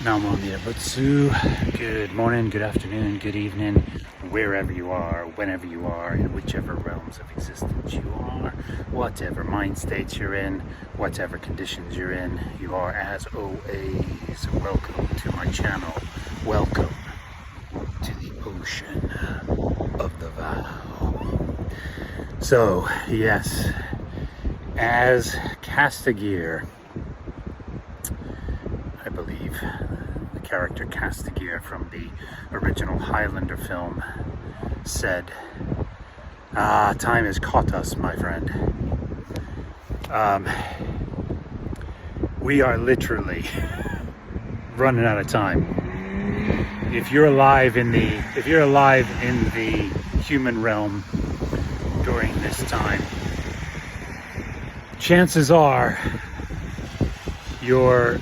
Namo Butsu. Good morning, good afternoon, good evening, wherever you are, whenever you are, in whichever realms of existence you are, whatever mind states you're in, whatever conditions you're in, you are as always. Welcome to my channel. Welcome to the ocean of the vow. So, yes, as Kastigir, I believe, the character Kastigir from the original Highlander film said, time has caught us, my friend. We are literally running out of time. If you're alive in the human realm during this time, chances are your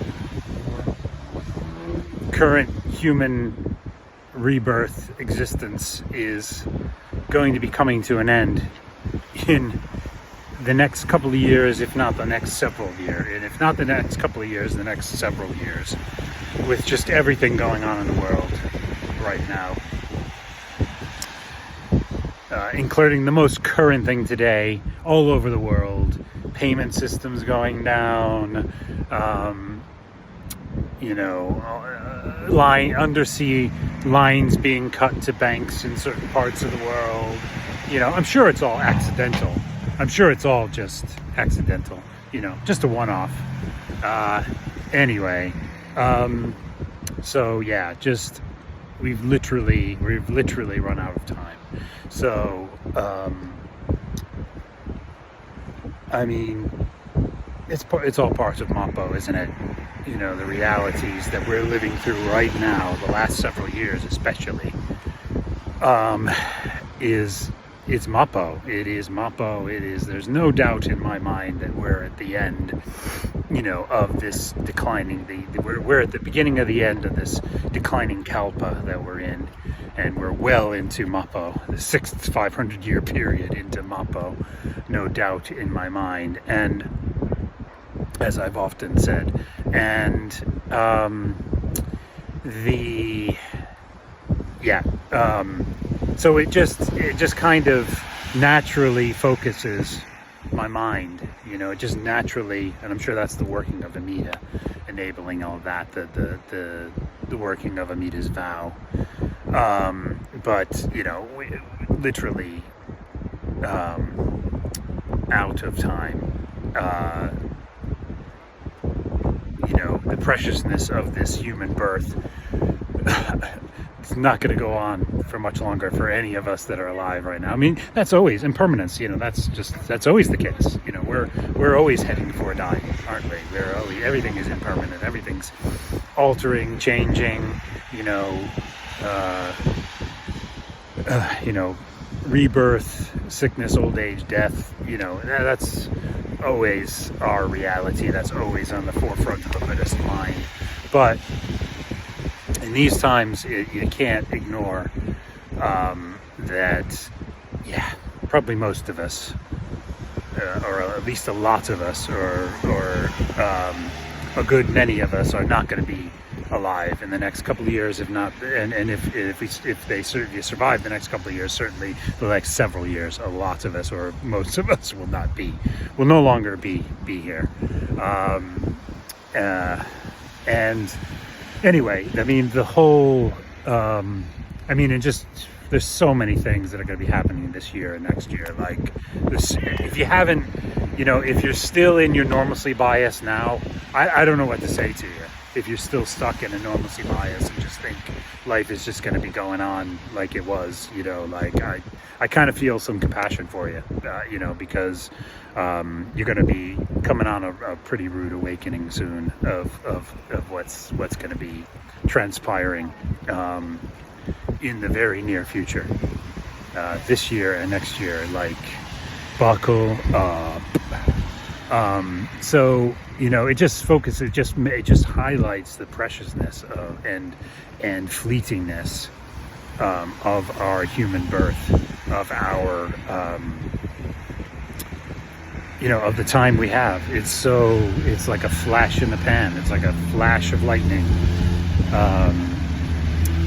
current human rebirth existence is going to be coming to an end in the next couple of years, if not the next several years, and if not the next couple of years, the next several years, with just everything going on in the world right now, including the most current thing today all over the world, payment systems going down, undersea lines being cut to banks in certain parts of the world. I'm sure it's all accidental. I'm sure it's all just accidental, just a one-off. Anyway, so yeah, just we've literally run out of time. So, I mean, it's all part of Mappo, isn't it? The realities that we're living through right now, the last several years especially, it's Mappo. It is Mappo. There's no doubt in my mind that we're at the end, of this declining, we're at the beginning of the end of this declining kalpa that we're in, and we're well into Mappo, the 6th 500-year period into Mappo, no doubt in my mind. And as I've often said, and so it just kind of naturally focuses my mind, it just naturally, and I'm sure that's the working of Amida, enabling all that, the working of Amida's vow, but we literally out of time. The preciousness of this human birth, it's not going to go on for much longer for any of us that are alive right now. I mean, that's always impermanence. That's always the case. We're always heading for a dying, aren't we? Everything is impermanent. Everything's altering, changing. Rebirth, sickness, old age, death. That's always our reality. That's always on the forefront of the Buddhist mind. But in these times, you can't ignore that, probably most of us, or at least a lot of us, or a good many of us are not going to be alive in the next couple of years, if not, and if they survive the next couple of years, certainly the next several years, a lot of us, or most of us, will no longer be here. And anyway, I mean, the whole, there's so many things that are going to be happening this year and next year. Like this, if you haven't, if you're still in your normalcy bias now, I don't know what to say to you. If you're still stuck in a normalcy bias and just think life is just going to be going on like it was, I kind of feel some compassion for you, because you're going to be coming on a pretty rude awakening soon of what's going to be transpiring in the very near future, this year and next year. Like, buckle up. So it just focuses, it just highlights the preciousness of and fleetingness of our human birth, of our of the time we have. It's like a flash in the pan. It's like a flash of lightning,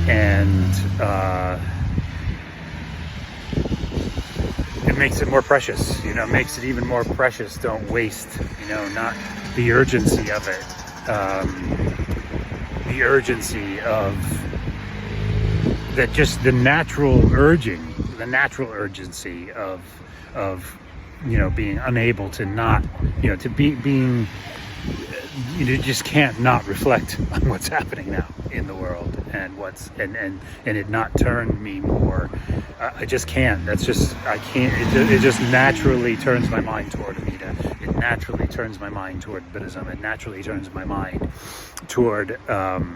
And it makes it more precious, you know, makes it even more precious. Don't waste, you know, not the urgency of it, the urgency of that, just the natural urgency of, you know, being unable to not, you know, to being, you just can't not reflect on what's happening now in the world, and and it not turn me more. I just can't. That's just, I can't. It just naturally turns my mind toward Amida. It naturally turns my mind toward Buddhism. It naturally turns my mind toward the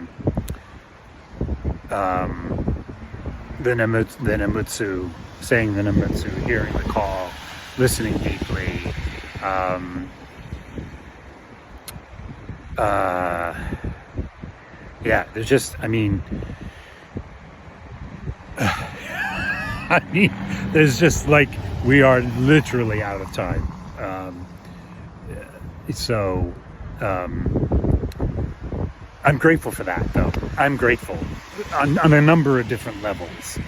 Nemutsu, saying the Nemutsu, hearing the call, listening deeply. Yeah, there's just, I mean, there's just like, we are literally out of time. I'm grateful for that, though. I'm grateful on a number of different levels.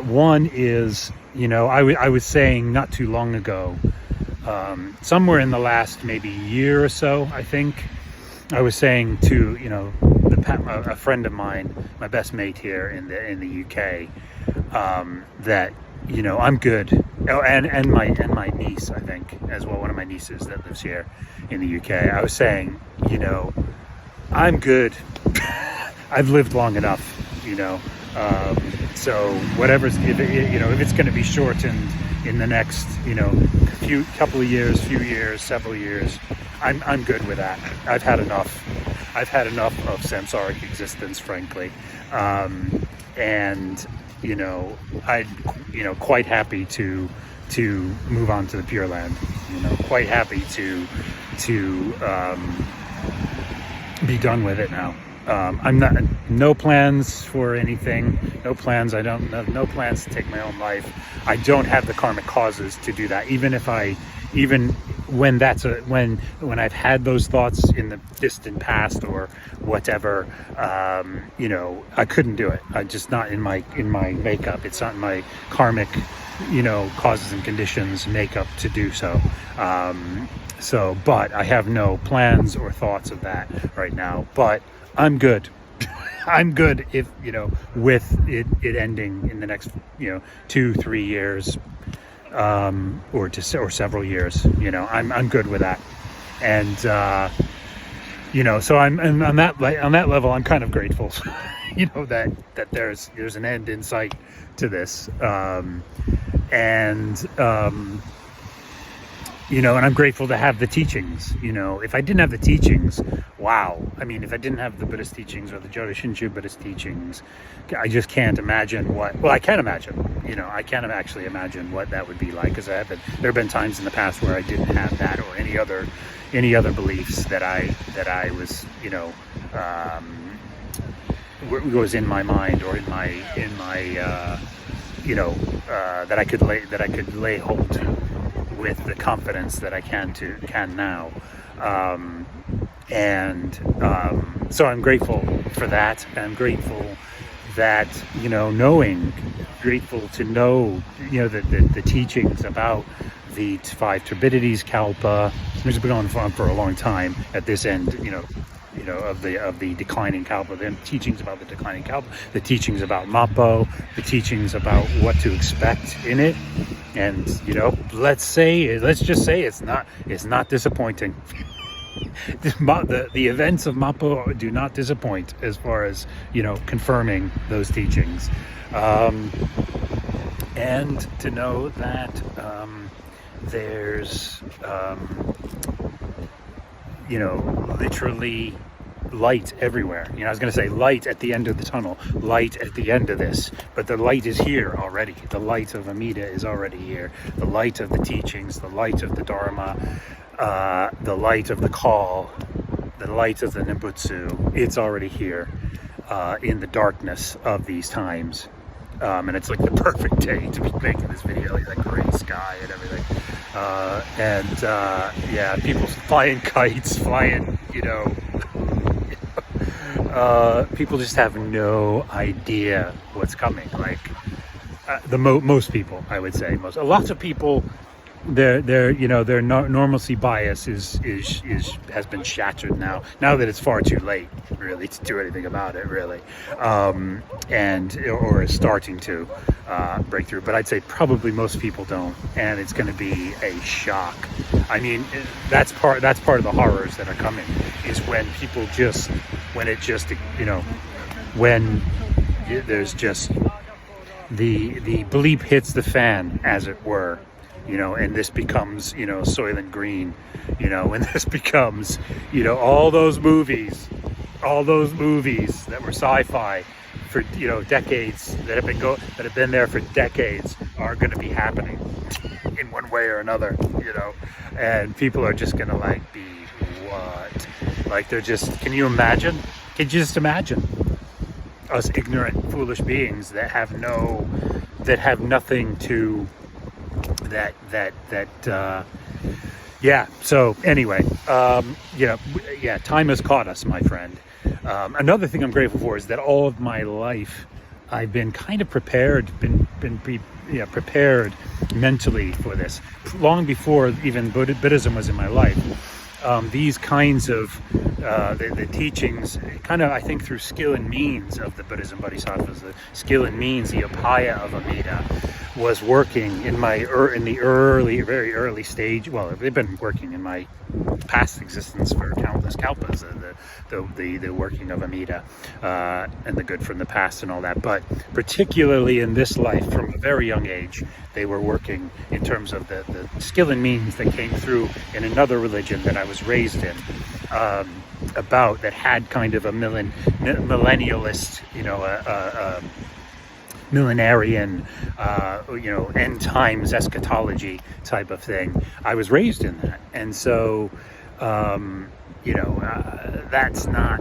One is, you know, I was saying not too long ago, somewhere in the last maybe year or so, I think, I was saying to, you know, a friend of mine, my best mate here in the UK, that, you know, I'm good. Oh, and my niece, I think, as well, one of my nieces that lives here in the UK. I was saying, you know, I'm good. I've lived long enough, you know. So whatever's, if it's going to be shortened in the next, you know, few years, several years, I'm good with that. I've had enough. I've had enough of samsaric existence, frankly. And, you know, quite happy to move on to the Pure Land. You know, quite happy to be done with it now. I'm not, no plans for anything, no plans. I don't have no plans to take my own life. I don't have the karmic causes to do that. Even when I've had those thoughts in the distant past or whatever, you know, I couldn't do it. I just, not in my makeup. It's not in my karmic, you know, causes and conditions makeup to do so. But I have no plans or thoughts of that right now. But I'm good. I'm good if, you know, with it ending in the next, you know, 2-3 years, or several years. You know, I'm good with that. And you know, so I'm, and on that level, I'm kind of grateful. You know, that there's an end in sight to this. You know, and I'm grateful to have the teachings. You know, if I didn't have the teachings, wow. I mean, if I didn't have the Buddhist teachings or the Jodo Shinshu Buddhist teachings, I just can't imagine I can imagine, you know, I can't actually imagine what that would be like, because there have been times in the past where I didn't have that or any other beliefs that I was, you know, was in my mind or in my you know, that I could lay hold to with the confidence that I can now. So I'm grateful for that. I'm grateful that, you know, grateful to know, you know, the teachings about the 5 turbidities, kalpa. It's been going on for a long time at this end, you know, of the declining kalpa, the teachings about the declining kalpa, the teachings about Mappo, the teachings about what to expect in it. And, you know, let's just say it's not disappointing. The events of Mappo do not disappoint as far as, you know, confirming those teachings. And to know that there's, you know, literally light everywhere. You know, I was going to say light at the end of the tunnel, light at the end of this, but the light is here already. The light of Amida is already here. The light of the teachings, the light of the Dharma, the light of the call, the light of the Nembutsu, it's already here in the darkness of these times. And it's like the perfect day to be making this video, like that gray sky and everything. Yeah, people flying kites, you know, people just have no idea what's coming. Like most people, I would say, lots of people, their normalcy bias is has been shattered now that it's far too late really to do anything about it, really, or is starting to break through. But I'd say probably most people don't, and it's going to be a shock. I mean, that's part of the horrors that are coming, is when there's just the bleep hits the fan, as it were, and this becomes, Soylent Green, and this becomes, all those movies that were sci-fi for, decades, that have been there for decades, are going to be happening in one way or another, and people are just going to be, what? Like, they're just, can you just imagine us ignorant, foolish beings that have nothing to, so anyway, time has caught us, my friend. Another thing I'm grateful for is that all of my life I've been kind of prepared, prepared mentally for this, long before even Buddhism was in my life. These kinds of the teachings, kind of, I think, through skill and means of the Buddhism Bodhisattvas, the skill and means, the upaya of Amida, was working in the very early stage. Well, they've been working in my past existence for countless kalpas, the working of Amida, and the good from the past and all that. But particularly in this life, from a very young age, they were working in terms of the skill and means that came through in another religion that I was raised in, that had kind of a millennialist, millenarian, end times eschatology type of thing. I was raised in that, and so that's not,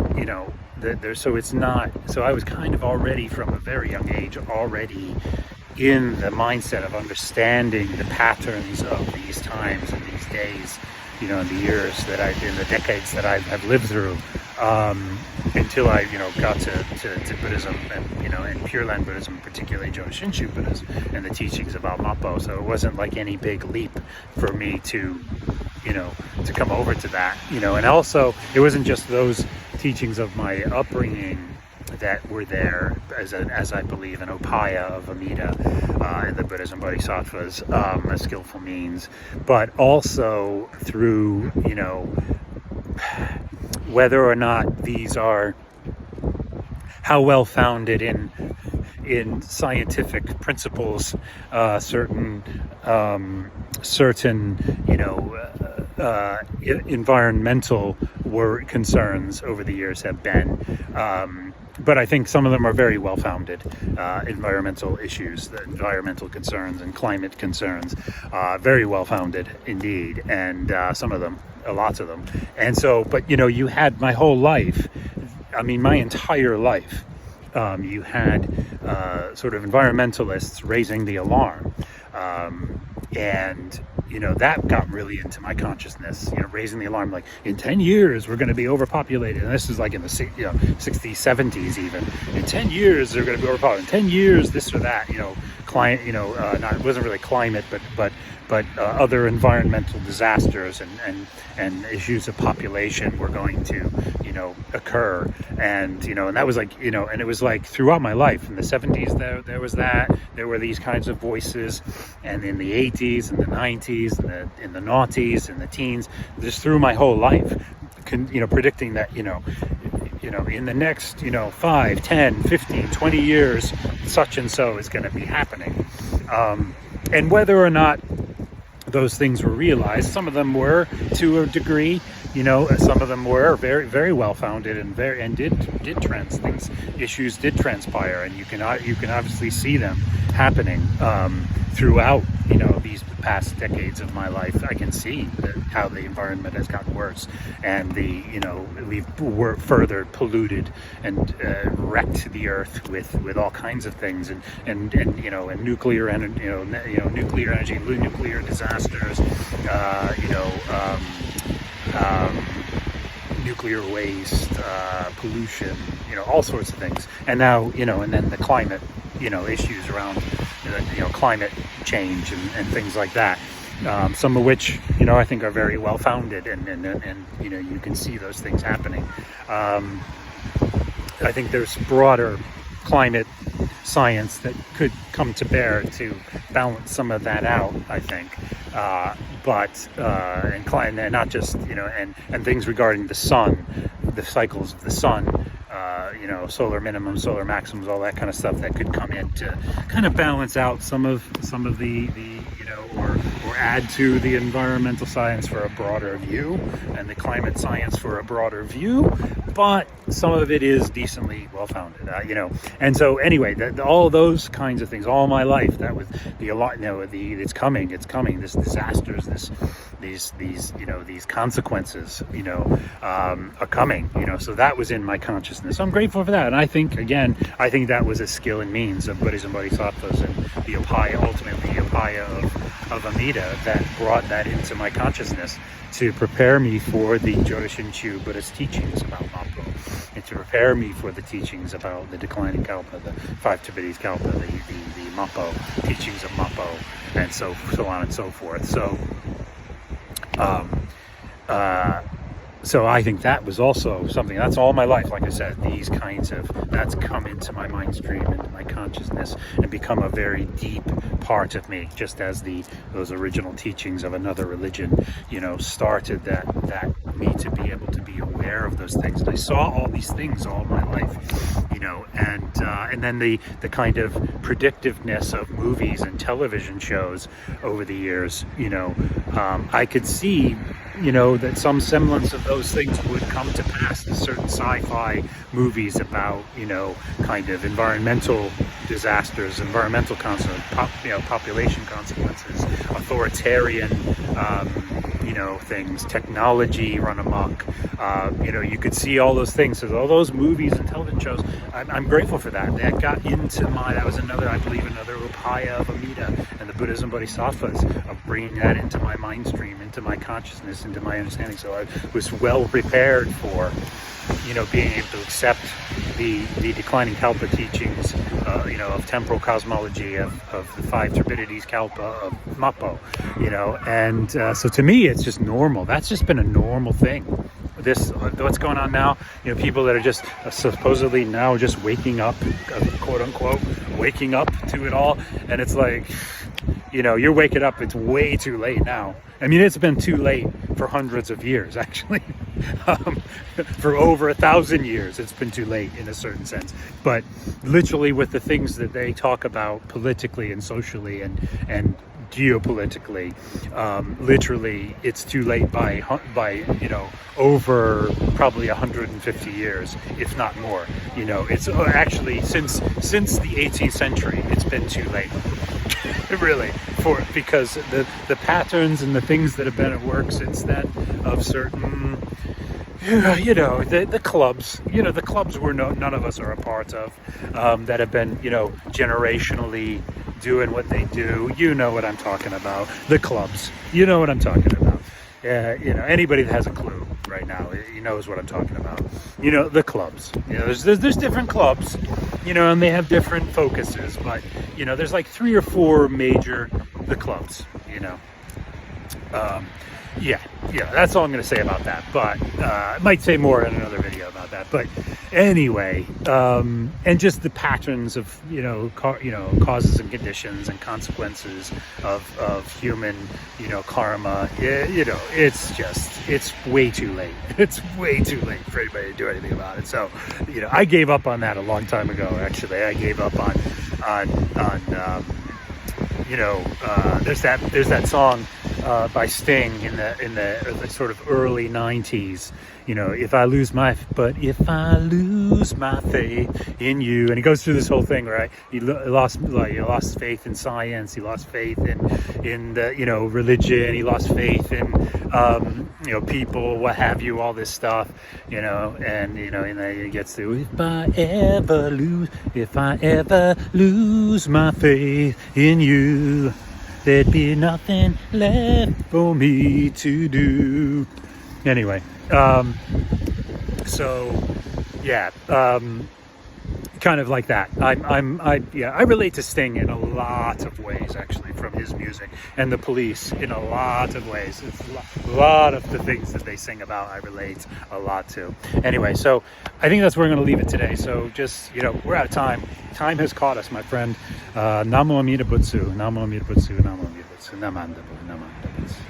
so it's not. So I was kind of already, from a very young age, already in the mindset of understanding the patterns of these times and these days, in the decades that I have lived through, until I, got to Buddhism, and Pure Land Buddhism, particularly Jodo Shinshu Buddhism, and the teachings about Mappo. So it wasn't like any big leap for me to come over to that, and also it wasn't just those teachings of my upbringing that were there as I believe an upaya of Amida, in the Buddhism Bodhisattvas, a skillful means, but also through, whether or not these are, how well founded in scientific principles, certain environmental concerns over the years have been. But I think some of them are very well founded, environmental issues, the environmental concerns and climate concerns, very well founded indeed, and some of them, lots of them. And so, but you had my whole life, my entire life, you had sort of environmentalists raising the alarm, and that got really into my consciousness, raising the alarm, like, in 10 years we're going to be overpopulated, and this is like in the 60s, 70s even. In 10 years they're going to be overpopulated, in 10 years this or that, climate, it wasn't really climate, but other environmental disasters and issues of population were going to occur, and and that was like, and it was like throughout my life. In the 70s there was that, there were these kinds of voices, and in the 80s and the 90s and in the noughties and the teens, just through my whole life, predicting that in the next 5, 10, 15, 20 years such and so is going to be happening, and whether or not those things were realized, some of them were to a degree, some of them were very, very well founded and issues did transpire, and you can obviously see them happening throughout these past decades of my life. I can see how the environment has gotten worse, and we've further polluted and wrecked the earth with all kinds of things, and nuclear and nuclear energy, nuclear disasters, nuclear waste, pollution, all sorts of things. And now, and then the climate, issues around, climate change and things like that. Some of which, I think are very well founded, and you can see those things happening. I think there's broader climate science that could come to bear to balance some of that out, I think. And climate, not just, and things regarding the sun, the cycles of the sun, solar minimums, solar maximums, all that kind of stuff that could come in to kind of balance out some of the or add to the environmental science for a broader view, and the climate science for a broader view. But some of it is decently well founded, And so anyway, all those kinds of things, all my life, that was it's coming. This disasters, these consequences, are coming. So that was in my consciousness. So I'm grateful for that, and I think that was a skill and means of Buddhism Bodhisattvas and the upaya, ultimately the upaya of Amida, that brought that into my consciousness to prepare me for the Jodo Shinshu Buddhist teachings about Mappo, and to prepare me for the teachings about the declining Kalpa, the 5 Tibetes Kalpa, the Mappo, teachings of Mappo, and so on and so forth. So I think that was also something, that's all my life, like I said, that's come into my mind stream, into my consciousness, and become a very deep part of me, just as those original teachings of another religion, started that me to be able to be aware of those things. And I saw all these things all my life, and then the kind of predictiveness of movies and television shows over the years, I could see, that some semblance of those things would come to pass in certain sci-fi movies about, kind of environmental disasters, environmental population consequences, authoritarian, things, technology run amok. You could see all those things. So all those movies and television shows, I'm grateful for that. That got into that was another upaya of Amida and the Buddhism Bodhisattvas, of bringing that into my mind stream, into my consciousness, into my understanding. So I was well prepared for, being able to accept the declining Kalpa teachings, of temporal cosmology, of the 5 Turbidities Kalpa, of Mappo, and so to me it's just normal. That's just been a normal thing. What's going on now, people that are just supposedly now just waking up, quote unquote, waking up to it all, and it's like, you're waking up, it's way too late now. I mean, it's been too late for hundreds of years, actually. For over 1,000 years, it's been too late in a certain sense. But literally, with the things that they talk about politically and socially and geopolitically, literally, it's too late by over probably 150 years, if not more. It's actually since the 18th century, it's been too late. Really, because the patterns and the things that have been at work since then, of certain, the clubs, the clubs where none of us are a part of, that have been, generationally doing what they do. You know what I'm talking about. The clubs. You know what I'm talking about. Anybody that has a clue right now, he knows what I'm talking about. The clubs. There's different clubs, and they have different focuses, but there's like 3 or 4 major clubs. That's all I'm going to say about that. But I might say more in another video about that. But anyway, and just the patterns of causes and conditions and consequences of human karma. It's way too late. It's way too late for anybody to do anything about it. So I gave up on that a long time ago. Actually, I gave up on there's that song by Sting in the sort of early 90s, if I lose my faith in you, and he goes through this whole thing, right? He lost faith in science, he lost faith in the religion, he lost faith in people, what have you, all this stuff, and then he gets to, if I ever lose my faith in you, there'd be nothing left for me to do. Anyway, So yeah, kind of like that. I relate to Sting in a lot of ways, actually, from his music, and the Police in a lot of ways. It's a lot of the things that they sing about I relate a lot to. Anyway, so I think that's where I'm going to leave it today. So just, we're out of time. Time has caught us, my friend. Namo amida butsu, namo amida butsu, namo amida butsu, namanda butsu.